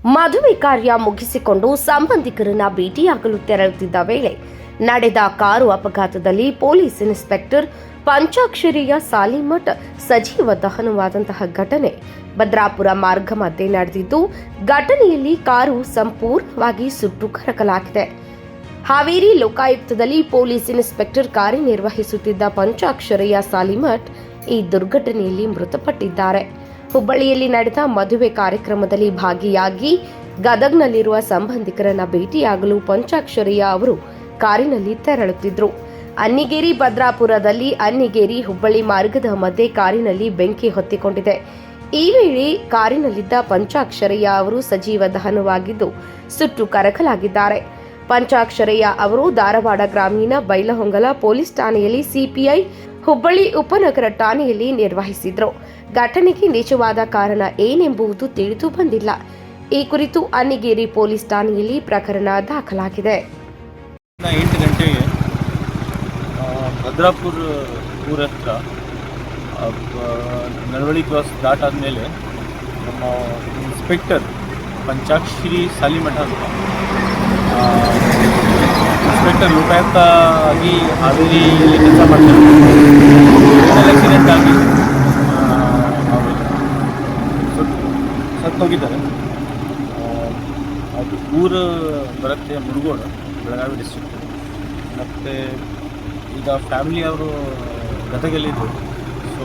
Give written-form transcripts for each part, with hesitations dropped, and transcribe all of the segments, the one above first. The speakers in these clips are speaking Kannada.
ಮದುವೆ ಕಾರ್ಯ ಮುಗಿಸಿಕೊಂಡು ಸಂಬಂಧಿಕರನ್ನ ಭೇಟಿಯಾಗಲು ತೆರಳುತ್ತಿದ್ದ ವೇಳೆ ನಡೆದ ಕಾರು ಅಪಘಾತದಲ್ಲಿ ಪೊಲೀಸ್ ಇನ್ಸ್ಪೆಕ್ಟರ್ ಪಂಚಾಕ್ಷರಿಯ ಸಾಲಿಮಠ್ ಸಜೀವ ದಹನವಾದಂತಹ ಘಟನೆ ಭದ್ರಾಪುರ ಮಾರ್ಗ ಮಧ್ಯೆ ನಡೆದಿದ್ದು, ಘಟನೆಯಲ್ಲಿ ಕಾರು ಸಂಪೂರ್ಣವಾಗಿ ಸುಟ್ಟು ಕರಕಲಾಗಿದೆ. ಹಾವೇರಿ ಲೋಕಾಯುಕ್ತದಲ್ಲಿ ಪೊಲೀಸ್ ಇನ್ಸ್ಪೆಕ್ಟರ್ ಕಾರ್ಯನಿರ್ವಹಿಸುತ್ತಿದ್ದ ಪಂಚಾಕ್ಷರಯ್ಯ ಸಾಲಿಮಠ್ ಈ ದುರ್ಘಟನೆಯಲ್ಲಿ ಮೃತಪಟ್ಟಿದ್ದಾರೆ. ಹುಬ್ಬಳ್ಳಿಯಲ್ಲಿ ನಡೆದ ಮದುವೆ ಕಾರ್ಯಕ್ರಮದಲ್ಲಿ ಭಾಗಿಯಾಗಿ ಗದಗ್ನಲ್ಲಿರುವ ಸಂಬಂಧಿಕರನ್ನ ಭೇಟಿಯಾಗಲು ಪಂಚಾಕ್ಷರಯ್ಯ ಅವರು ಕಾರಿನಲ್ಲಿ ತೆರಳುತ್ತಿದ್ದರು. ಅನ್ನಿಗೇರಿ ಭದ್ರಾಪುರದಲ್ಲಿ ಅನ್ನಿಗೇರಿ ಹುಬ್ಬಳ್ಳಿ ಮಾರ್ಗದ ಮಧ್ಯೆ ಕಾರಿನಲ್ಲಿ ಬೆಂಕಿ ಹೊತ್ತಿಕೊಂಡಿದೆ. ಈ ವೇಳೆ ಕಾರಿನಲ್ಲಿದ್ದ ಪಂಚಾಕ್ಷರಯ್ಯ ಅವರು ಸಜೀವ ದಹನವಾಗಿದ್ದು ಸುಟ್ಟು ಕರಕಲಾಗಿದ್ದಾರೆ. ಪಂಚಾಕ್ಷರಯ್ಯ ಅವರು ಧಾರವಾಡ ಗ್ರಾಮೀಣ ಬೈಲಹೊಂಗಲ ಪೊಲೀಸ್ ಠಾಣೆಯಲ್ಲಿ ಸಿಪಿಐ ಹುಬ್ಬಳ್ಳಿ ಉಪನಗರ ಠಾಣೆಯಲ್ಲಿ ನಿರ್ವಹಿಸಿದ್ರು. ಘಟನೆಗೆ ನಿಜವಾದ ಕಾರಣ ಏನೆಂಬುದು ತಿಳಿದು ಬಂದಿಲ್ಲ. ಈ ಕುರಿತು ಅನ್ನಿಗೇರಿ ಪೊಲೀಸ್ ಠಾಣೆಯಲ್ಲಿ ಪ್ರಕರಣ ದಾಖಲಾಗಿದೆ. 8 ಗಂಟೆಗೆ ಭದ್ರಾಪುರ ಊರ ಹತ್ರ ನಳವಳಿ ಕ್ರಾಸ್ ದಾಟಾದ ನಮ್ಮ ಇನ್ಸ್ಪೆಕ್ಟರ್ ಪಂಚಾಕ್ಷರಿ ಸಾಲಿಮಠ ಅಂತ ಇನ್ಸ್ಪೆಕ್ಟರ್ ಲೋಕಾಯುಕ್ತ ಆಗಿ ಹಾವೇರಿಯಲ್ಲಿ ಕೆಲಸ ಮಾಡ್ತಾರೆ. ಆಕ್ಸಿಡೆಂಟ್ ಆಗಿ ಅವರು ಸತ್ತೋಗಿದ್ದಾರೆ. ಅದು ಊರು ಬರುತ್ತೆ ಮುರುಗೋಡು, ಬೆಳಗಾವಿ ಡಿಸ್ಟ್ರಿಕ್ಟ್. ಮತ್ತು ಈಗ ಫ್ಯಾಮಿಲಿ ಅವರು ಗದಗಲ್ಲಿದ್ದರು. ಸೊ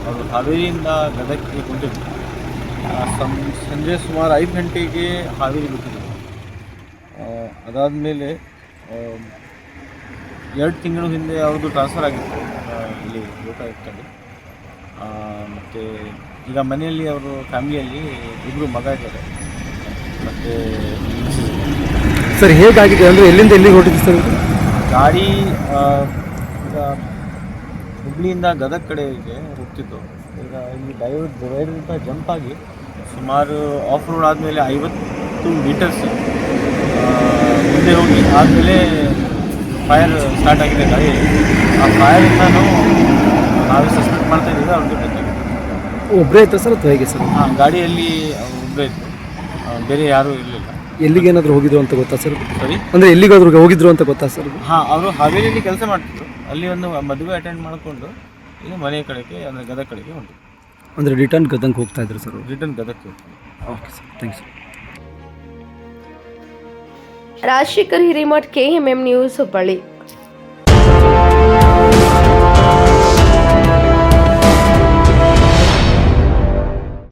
ಅವರು ಹಾವೇರಿಯಿಂದ ಗದಗಕ್ಕೆ ಹೊಂಟಿದ್ರು. ಸಂಜೆ ಸುಮಾರು 5 ಗಂಟೆಗೆ ಹಾವೇರಿ ಬಿಟ್ಟಿದ್ರು. ಅದಾದಮೇಲೆ 2 ತಿಂಗಳ ಹಿಂದೆ ಅವ್ರದ್ದು ಟ್ರಾನ್ಸ್ಫರ್ ಆಗಿತ್ತು ಇಲ್ಲಿ ಲೋಕಾಯುಕ್ತಲ್ಲಿ. ಮತ್ತು ಈಗ ಮನೆಯಲ್ಲಿ ಅವರು ಫ್ಯಾಮಿಲಿಯಲ್ಲಿ 2 ಮಗ ಇದ್ದಾರೆ. ಮತ್ತು ಸರ್ ಹೇಗಾಗಿದೆ ಅಂದರೆ ಎಲ್ಲಿಂದ ಎಲ್ಲಿಗೆ ಹೊರಟಿದೆ ಸರ್ ಗಾಡಿ? ಈಗ ಹುಬ್ಳಿಯಿಂದ ಗದಗ ಕಡೆಗೆ ಹೋಗ್ತಿತ್ತು. ಈಗ ಇಲ್ಲಿ ಡಿವೈಡರ್ ಜಂಪ್ ಆಗಿ ಸುಮಾರು ಆಫ್ ರೋಡ್ ಆದಮೇಲೆ 50 ಮೀಟರ್ಸ್ ಮುಂದೆ ಹೋಗಿ ಆದಮೇಲೆ ಫೈರ್ ಸ್ಟಾರ್ಟ್ ಆಗಿದೆ ಗಾಡಿಯಲ್ಲಿ. ಆ ಫೈರಿಂದನೂ ನಾವೇ ಸಸ್ಪೆಕ್ಟ್ ಮಾಡ್ತಾ ಇದ್ದೀವಿ ಅವ್ರ ಜೊತೆ. ಒಬ್ಬರೇ ಇತ್ತು ಸರ್ ಅಥವಾ ಹೇಗೆ ಸರ್? ಹಾಂ, ಗಾಡಿಯಲ್ಲಿ ಒಬ್ಬರೇ ಇತ್ತು, ಬೇರೆ ಯಾರೂ ಇರಲಿಲ್ಲ. ಎಲ್ಲಿಗೇನಾದರೂ ಹೋಗಿದ್ರು ಅಂತ ಗೊತ್ತಾ ಸರ್? ಸರಿ, ಅಂದರೆ ಎಲ್ಲಿಗಾದ್ರೂ ಹೋಗಿದ್ರು ಅಂತ ಗೊತ್ತಾ ಸರ್? ಹಾಂ, ಅವರು ಹಾವೇರಿಯಲ್ಲಿ ಕೆಲಸ ಮಾಡ್ತಿದ್ರು. ಅಲ್ಲಿ ಒಂದು ಮದುವೆ ಅಟೆಂಡ್ ಮಾಡಿಕೊಂಡು ಇಲ್ಲಿ ಮನೆ ಕಡೆಗೆ ಅಂದರೆ ಗದಗ ಕಡೆಗೆ ಹೊಂಟಿದ್ರು. ಅಂದರೆ ರಿಟರ್ನ್ ಗದಗ ಹೋಗ್ತಾ ಇದ್ರು ಸರ್? ರಿಟರ್ನ್ ಗದಗಕ್ಕೆ ಹೋಗ್ತಿದ್ರು. Okay sir, thanks. Rajashekhar Hiremath, KMM news, Hubballi.